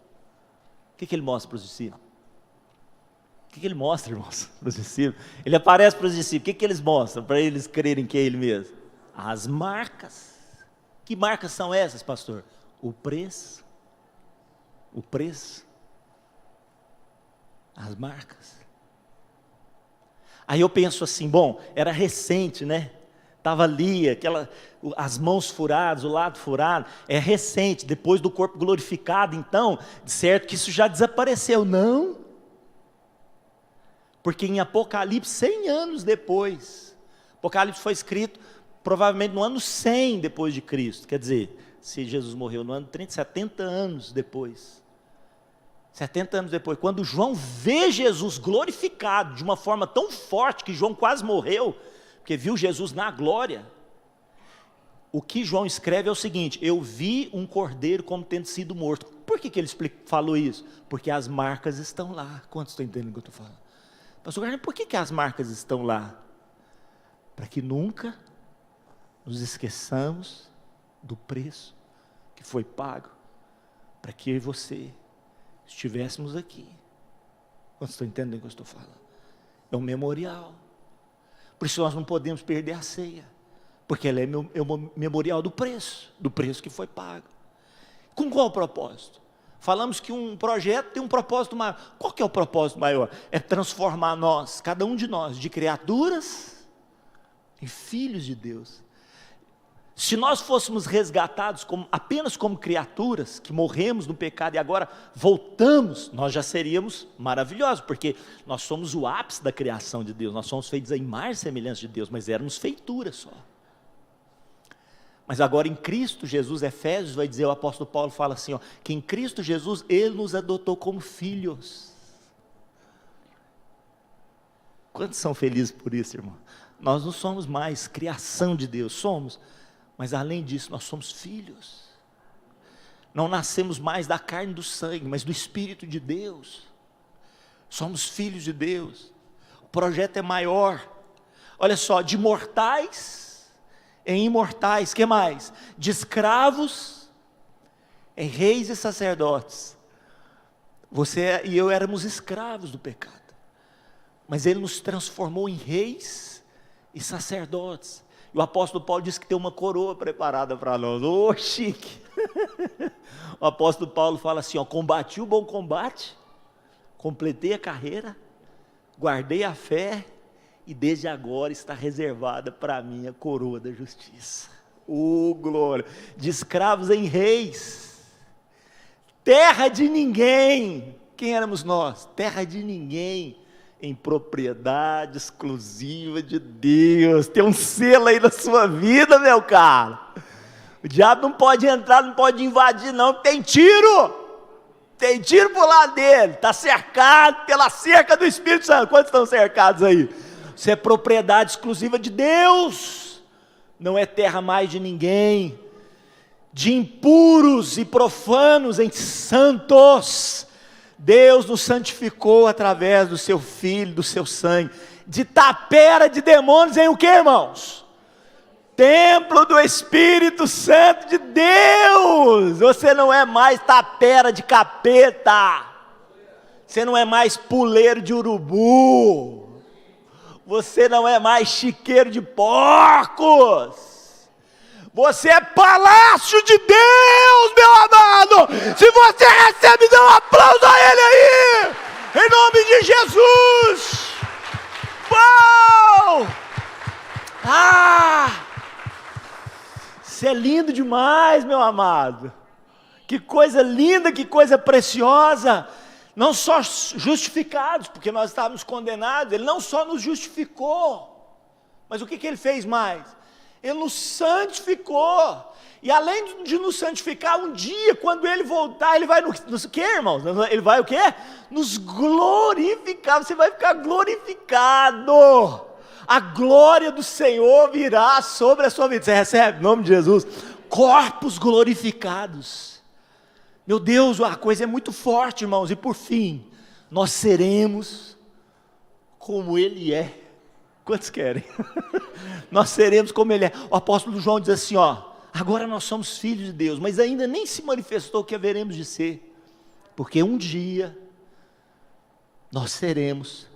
O que ele mostra para os discípulos? O que ele mostra, irmãos, para os discípulos? Ele aparece para os discípulos, o que eles mostram para eles crerem que é ele mesmo? As marcas. Que marcas são essas, pastor? O preço. O preço. As marcas. Aí eu penso assim, bom, era recente, né? Estava ali, as mãos furadas, o lado furado, é recente, depois do corpo glorificado, então, de certo que isso já desapareceu, não? Porque em Apocalipse, 100 anos depois, Apocalipse foi escrito provavelmente no ano 100 depois de Cristo, quer dizer, se Jesus morreu no ano 30, 70 anos depois, 70 anos depois, quando João vê Jesus glorificado de uma forma tão forte que João quase morreu, porque viu Jesus na glória, o que João escreve é o seguinte, eu vi um cordeiro como tendo sido morto. Por que ele falou isso? Porque as marcas estão lá. Quantos estão entendendo o que eu estou falando? Pastor Carlos, por que as marcas estão lá? Para que nunca nos esqueçamos do preço que foi pago, para que eu e você estivéssemos aqui. Quantos estão entendendo o que eu estou falando? É um memorial. Por isso nós não podemos perder a ceia, porque ela é o memorial do preço que foi pago. Com qual propósito? Falamos que um projeto tem um propósito maior. Qual que é o propósito maior? É transformar nós, cada um de nós, de criaturas em filhos de Deus. Se nós fôssemos resgatados apenas como criaturas, que morremos no pecado e agora voltamos, nós já seríamos maravilhosos, porque nós somos o ápice da criação de Deus, nós somos feitos à imagem e semelhança de Deus, mas éramos feituras só. Mas agora em Cristo Jesus, Efésios vai dizer, o apóstolo Paulo fala assim, que em Cristo Jesus, Ele nos adotou como filhos. Quantos são felizes por isso, irmão? Nós não somos mais criação de Deus, somos, mas além disso, nós somos filhos. Não nascemos mais da carne e do sangue, mas do Espírito de Deus. Somos filhos de Deus. O projeto é maior. Olha só, de mortais em imortais, que mais? De escravos em reis e sacerdotes. Você e eu éramos escravos do pecado, mas Ele nos transformou em reis e sacerdotes. E o apóstolo Paulo disse que tem uma coroa preparada para nós. Ô, chique! O apóstolo Paulo fala assim, combati o bom combate, completei a carreira, guardei a fé e desde agora está reservada para mim a coroa da justiça. Glória! De escravos em reis, terra de ninguém. Quem éramos nós? Terra de ninguém, em propriedade exclusiva de Deus. Tem um selo aí na sua vida, meu caro. O diabo não pode entrar, não pode invadir não, tem tiro por lá dele, está cercado pela cerca do Espírito Santo. Quantos estão cercados aí? Você é propriedade exclusiva de Deus, não é terra mais de ninguém, de impuros e profanos em santos. Deus nos santificou através do seu Filho, do seu sangue, de tapera de demônios em o que, irmãos? Templo do Espírito Santo de Deus. Você não é mais tapera de capeta, você não é mais puleiro de urubu, você não é mais chiqueiro de porcos, você é palácio de Deus, meu amado. Se você recebe, dê um aplauso a Ele aí, em nome de Jesus. Uau! Isso é lindo demais, meu amado. Que coisa linda, que coisa preciosa. Não só justificados, porque nós estávamos condenados. Ele não só nos justificou, mas o que Ele fez mais? Ele nos santificou. E além de nos santificar, um dia, quando Ele voltar, Ele vai nos quê, irmãos? Ele vai o quê? Nos glorificar. Você vai ficar glorificado. A glória do Senhor virá sobre a sua vida. Você recebe, em nome de Jesus, corpos glorificados. Meu Deus, a coisa é muito forte, irmãos. E por fim, nós seremos como Ele é. Quantos querem? Nós seremos como Ele é. O apóstolo João diz assim, agora nós somos filhos de Deus, mas ainda nem se manifestou o que haveremos de ser, porque um dia nós seremos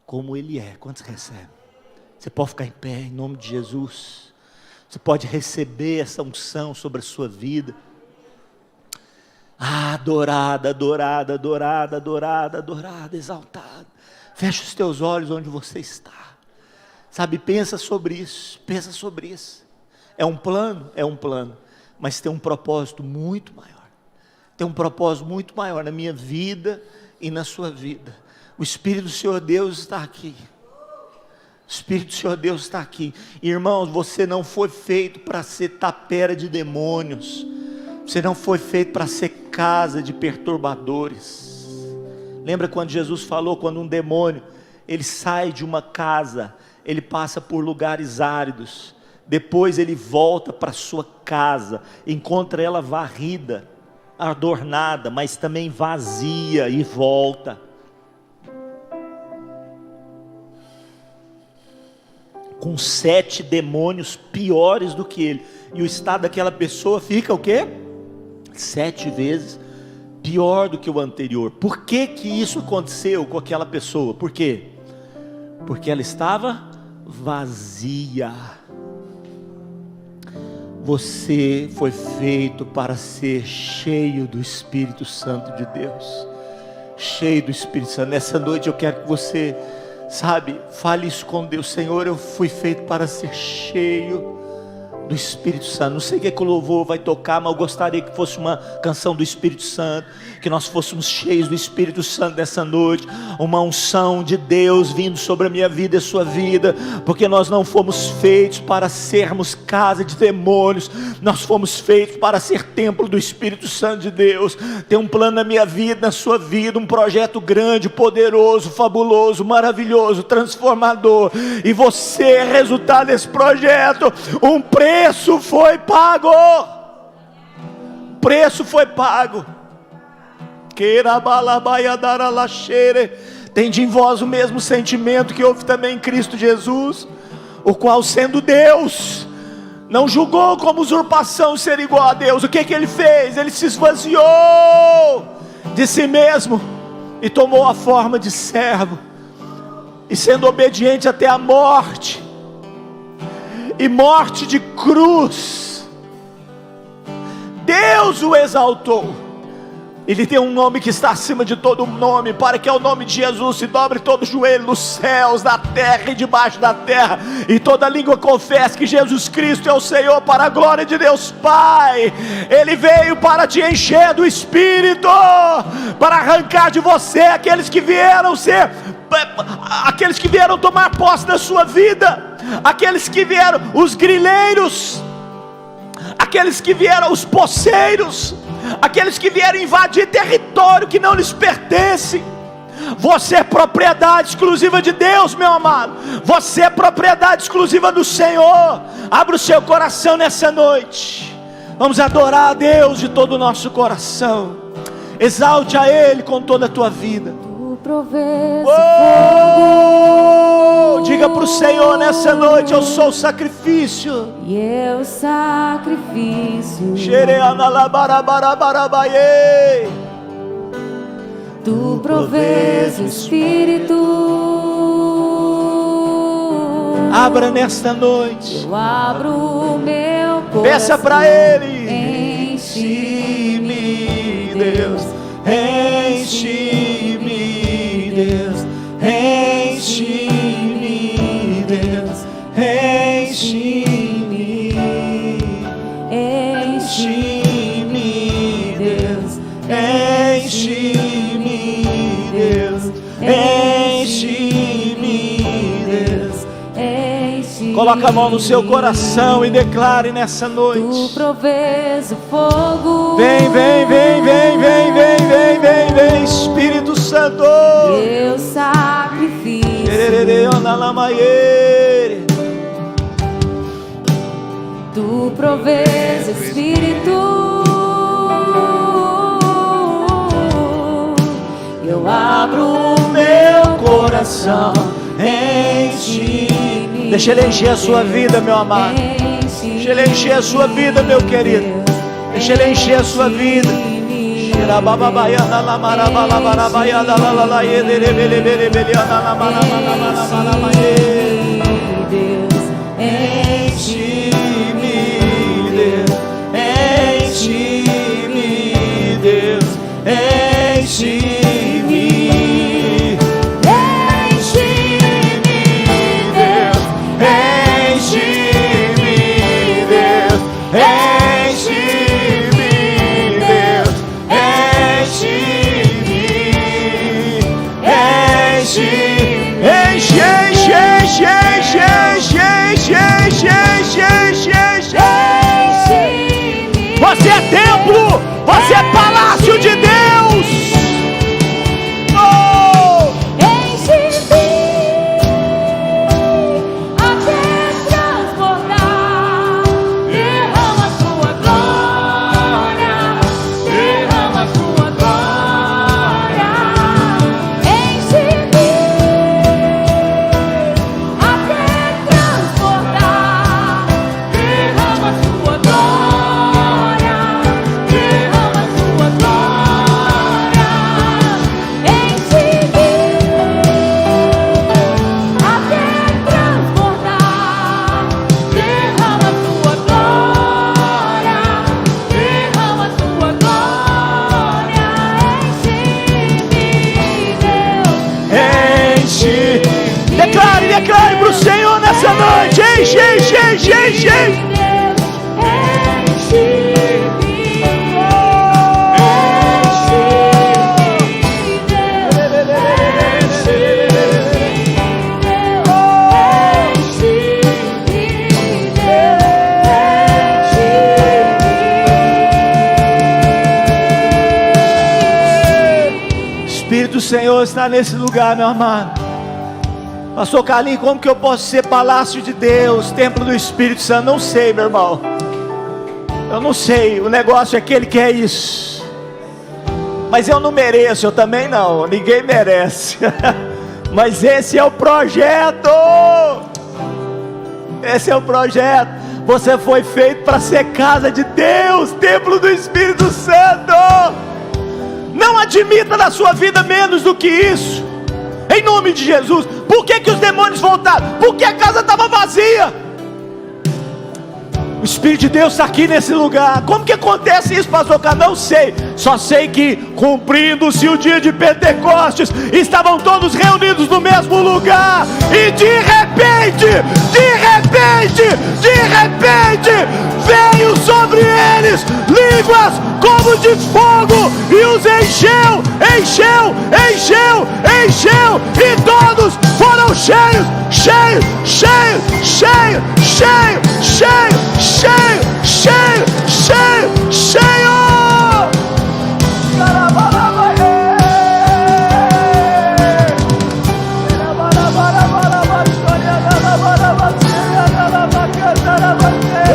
como Ele é. Quantos recebem? Você pode ficar em pé em nome de Jesus. Você pode receber essa unção sobre a sua vida. Adorada, adorada, adorada, adorada, adorada, exaltada. Fecha os teus olhos onde você está. Sabe, pensa sobre isso, pensa sobre isso. É um plano? É um plano, mas tem um propósito muito maior. Tem um propósito muito maior na minha vida e na sua vida. O Espírito do Senhor Deus está aqui. O Espírito do Senhor Deus está aqui. Irmãos, você não foi feito para ser tapera de demônios. Você não foi feito para ser casa de perturbadores. Lembra quando Jesus falou, quando um demônio, ele sai de uma casa, ele passa por lugares áridos, depois ele volta para sua casa, encontra ela varrida, adornada, mas também vazia, e volta. Com 7 demônios piores do que ele, e o estado daquela pessoa fica o quê? 7 vezes pior do que o anterior. Por que isso aconteceu com aquela pessoa? Por quê? Porque ela estava vazia. Você foi feito para ser cheio do Espírito Santo de Deus, cheio do Espírito Santo. Nessa noite eu quero que você, fale isso com Deus. Senhor, eu fui feito para ser cheio do Espírito Santo. Não sei o que o louvor vai tocar, mas eu gostaria que fosse uma canção do Espírito Santo, que nós fôssemos cheios do Espírito Santo nessa noite, uma unção de Deus vindo sobre a minha vida e a sua vida, porque nós não fomos feitos para sermos casa de demônios, nós fomos feitos para ser templo do Espírito Santo de Deus. Tem um plano na minha vida, na sua vida, um projeto grande, poderoso, fabuloso, maravilhoso, transformador, e você é resultado desse projeto. Um preço foi pago, preço foi pago. Tende em vós o mesmo sentimento que houve também em Cristo Jesus, o qual, sendo Deus, não julgou como usurpação ser igual a Deus. O que Ele fez? Ele se esvaziou de si mesmo e tomou a forma de servo, e sendo obediente até a morte, e morte de cruz, Deus o exaltou. Ele tem um nome que está acima de todo nome, para que ao nome de Jesus se dobre todo joelho nos céus, na terra e debaixo da terra, e toda língua confesse que Jesus Cristo é o Senhor, para a glória de Deus Pai. Ele veio para te encher do Espírito, para arrancar de você aqueles que vieram tomar posse da sua vida, aqueles que vieram, os grileiros, aqueles que vieram, os poceiros, aqueles que vieram invadir território que não lhes pertence. Você é propriedade exclusiva de Deus, meu amado. Você é propriedade exclusiva do Senhor. Abra o seu coração nessa noite. Vamos adorar a Deus de todo o nosso coração. Exalte a Ele com toda a tua vida. Diga para o Senhor nessa noite: eu sou o sacrifício. E eu sacrifício. Tu provês o Espírito. Abra nesta noite. Eu abro o meu coração. Peça para Ele. Enche-me, Deus. Enche-me, Deus. Enche-me, Deus. Enche-me. Enche-me, Deus. Enche-me, Deus. Enche-me, Deus. Enche-me. Coloca a mão no seu coração e declare nessa noite. Tu provês o fogo. Vem, vem, vem, vem, vem, vem, vem, vem, vem, Espírito Santo. Eu sacrifício. Tu provês o Espírito. Eu abro o meu coração. Enche-me. Deixa Ele encher a sua vida, meu amado. Deixa Ele encher a sua vida, meu querido. Deixa Ele encher a sua vida. Enche-me, Deus. Enche-me. Você é templo, você é palácio de Deus. Enche-me até transbordar. Derrama sua glória. Derrama sua glória. Enche-me até transbordar. Derrama sua glória. Derrama sua glória. Enche-me até transbordar. Derrama sua glória. Derrama sua glória. Enche-me, Deus. Enche. Declare para o Senhor nessa noite. Enche, enche, enche, enche. O Espírito do Senhor está nesse lugar, meu amado. Pastor Carlinhos, como que eu posso ser palácio de Deus, templo do Espírito Santo? Não sei, meu irmão. Eu não sei, o negócio é que Ele quer isso. Mas eu não mereço, eu também não, ninguém merece. Mas esse é o projeto. Esse é o projeto. Você foi feito para ser casa de Deus, templo do Espírito Santo. Não admita na sua vida menos do que isso. Em nome de Jesus. Por que os demônios voltaram? Porque a casa estava vazia. O Espírito de Deus está aqui nesse lugar. Como que acontece isso, pastor Carlos? Não sei. Só sei que, cumprindo-se o dia de Pentecostes, estavam todos reunidos no mesmo lugar. E de repente, veio sobre eles línguas como de fogo, e os encheu. E todos foram cheios.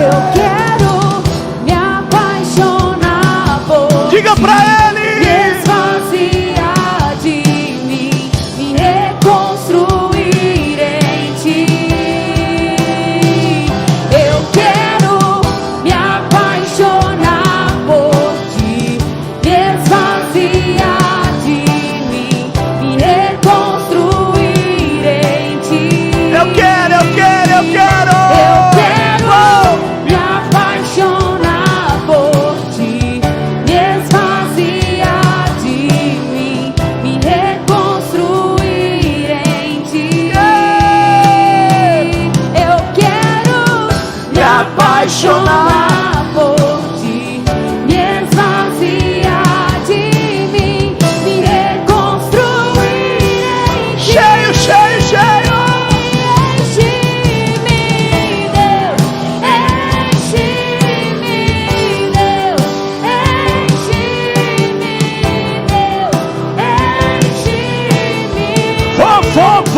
Eu quero me apaixonar por Diga ti, pra ele. me esvaziar de mim, me reconstruir em ti. Eu quero me apaixonar por ti, me esvaziar de mim, me reconstruir em ti. Eu quero. Eu quero me apaixonar por ti, me esvaziar de mim, me reconstruir em ti. Eu quero me apaixonar por ti, me esvaziar de mim, me reconstruir em ti. Cheio. Enche-me, Deus, enche-me, Deus, enche-me, Deus, enche-me. Fogo.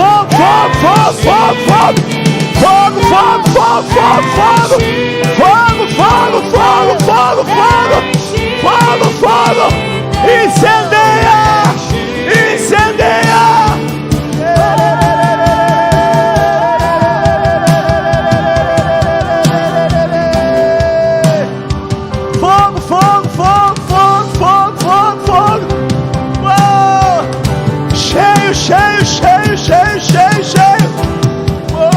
Incendeia. Fogo. Uou. Cheio. Uou.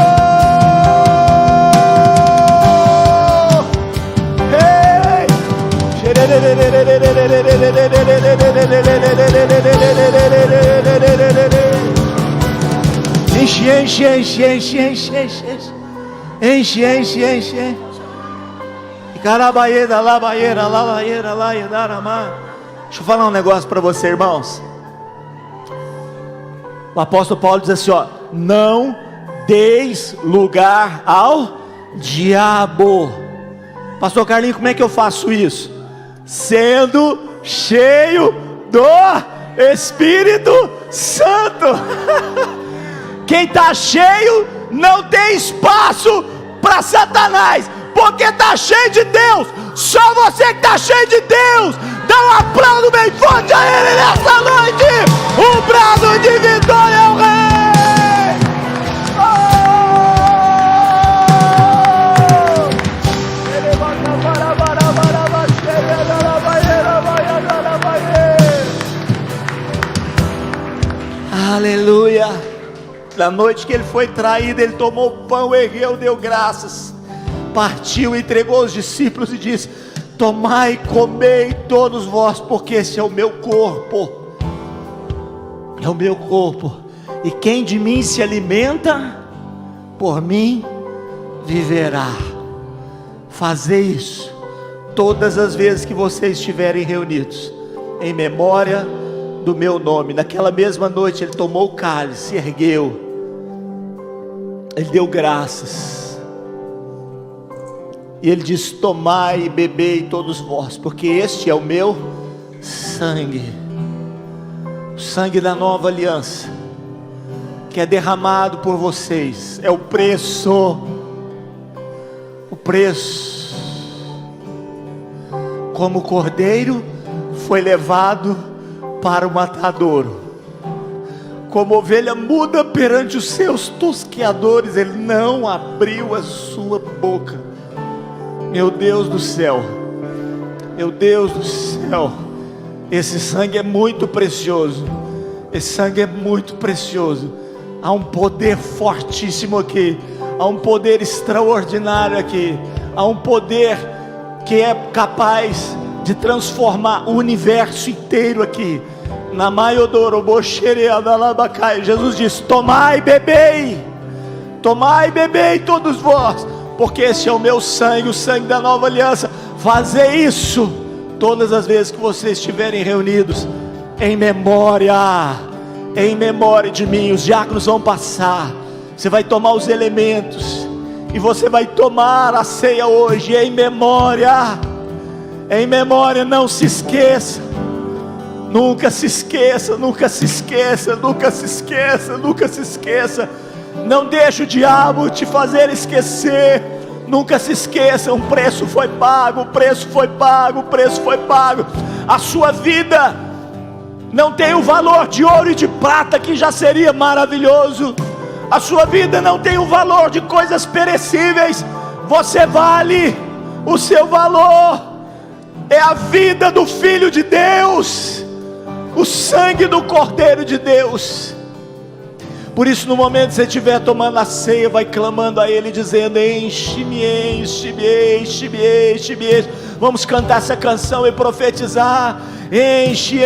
Hey. Enche. Carabaieira, labaieira. Deixa eu falar um negócio para você, irmãos. O apóstolo Paulo diz assim, ó: não deis lugar ao diabo. Pastor Carlinhos, como é que eu faço isso? Sendo cheio do Espírito Santo. Quem está cheio não tem espaço para Satanás, porque está cheio de Deus. Só você que está cheio de Deus, dá um aplauso bem forte a Ele nessa noite. Um brado de vitória ao Rei. Aleluia. Na noite que ele foi traído, ele tomou o pão, ergueu, deu graças, partiu, entregou aos discípulos e disse: tomai, comei todos vós, porque esse é o meu corpo. É o meu corpo. E quem de mim se alimenta, por mim viverá. Fazei isso todas as vezes que vocês estiverem reunidos, em memória do meu nome. Naquela mesma noite ele tomou o cálice, ergueu, ele deu graças, e ele diz: tomai e bebei todos vós, porque este é o meu sangue, o sangue da nova aliança, que é derramado por vocês. É o preço, como o cordeiro foi levado para o matadouro, como ovelha muda perante os seus tosqueadores, ele não abriu a sua boca. Meu Deus do céu, meu Deus do céu, esse sangue é muito precioso, esse sangue é muito precioso. Há um poder fortíssimo aqui, há um poder extraordinário aqui, Há um poder que é capaz de transformar o universo inteiro aqui. Na Jesus diz: tomai e bebei todos vós, porque esse é o meu sangue, o sangue da nova aliança. Fazei isso todas as vezes que vocês estiverem reunidos, em memória de mim. Os diáconos vão passar, você vai tomar os elementos, e você vai tomar a ceia hoje, em memória. Não se esqueça, nunca se esqueça, não deixe o diabo te fazer esquecer. Nunca se esqueça, um preço foi pago, a sua vida não tem o valor de ouro e de prata, que já seria maravilhoso. A sua vida não tem o valor de coisas perecíveis. Você vale, o seu valor é a vida do Filho de Deus, o sangue do Cordeiro de Deus. Por isso, no momento que você estiver tomando a ceia, vai clamando a Ele, dizendo: enche-me. Vamos cantar essa canção e profetizar: enche.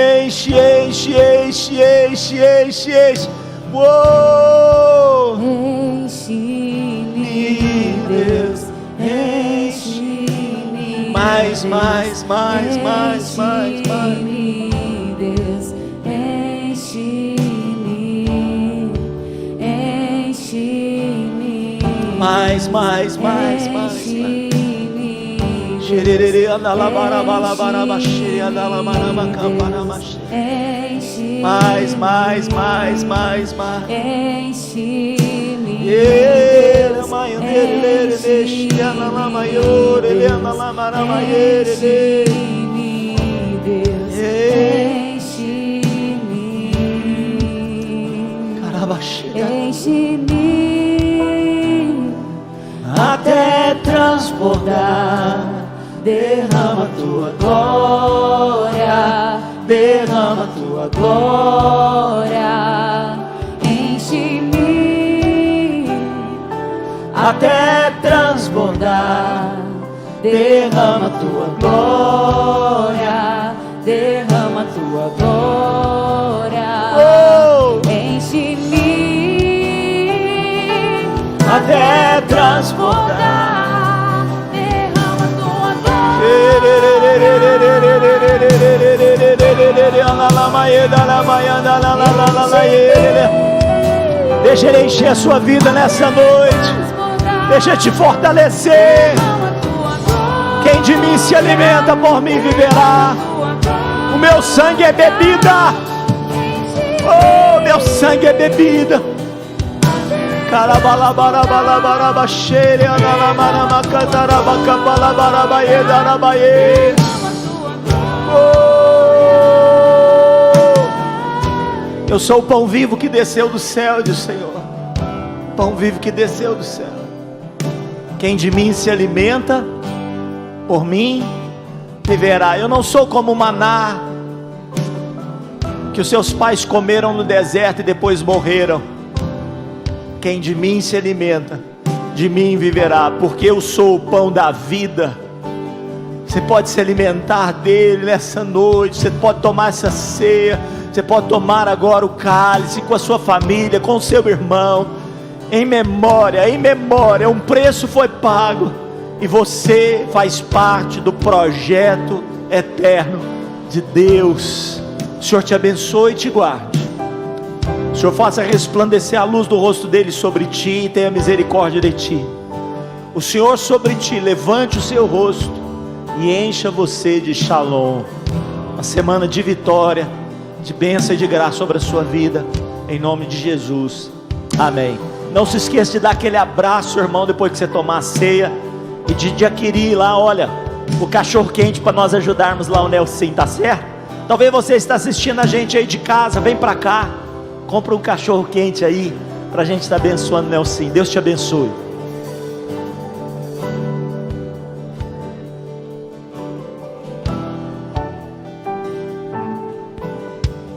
Uou! Enche-me, Deus, enche-me. Mais. Enche-me, Deus, enche-me. Enche-me. Mais. Enche-me. Xererê andala barabala xere andala marabacambarama xere. Enche-me. Mais. Enche-me. Ele maiandere deixe andala maior, ele andala marama ele. Enche-me, Deus, enche-me. Carabaxega. Enche-me até transbordar. Derrama tua glória, derrama tua glória. Enche-me até transbordar. Derrama tua glória, derrama tua glória. Enche-me até transbordar. Derrama tua Deixa Ele encher a sua vida nessa noite. Deixa Ele te fortalecer. Quem de mim se alimenta, por mim viverá. O meu sangue é bebida. Oh, meu sangue é bebida. Eu sou o pão vivo que desceu do céu, diz o Senhor. Pão vivo que desceu do céu. Quem de mim se alimenta, por mim viverá. Eu não sou como o maná que os seus pais comeram no deserto e depois morreram. Quem de mim se alimenta, de mim viverá, porque eu sou o pão da vida. Você pode se alimentar dele nessa noite. Você pode tomar essa ceia. Você pode tomar agora o cálice com a sua família, com o seu irmão, em memória, um preço foi pago, e você faz parte do projeto eterno de Deus. O Senhor te abençoe e te guarde. O Senhor faça resplandecer a luz do rosto dele sobre ti e tenha misericórdia de ti. O Senhor sobre ti levante o seu rosto e encha você de shalom. Uma semana de vitória, de bênção e de graça sobre a sua vida, em nome de Jesus, amém. Não se esqueça de dar aquele abraço, irmão, depois que você tomar a ceia, e de adquirir lá, olha, o cachorro quente para nós ajudarmos lá o Nelson, tá certo? Talvez você está assistindo a gente aí de casa, vem para cá, compra um cachorro quente aí, para a gente estar abençoando o Nelson. Deus te abençoe.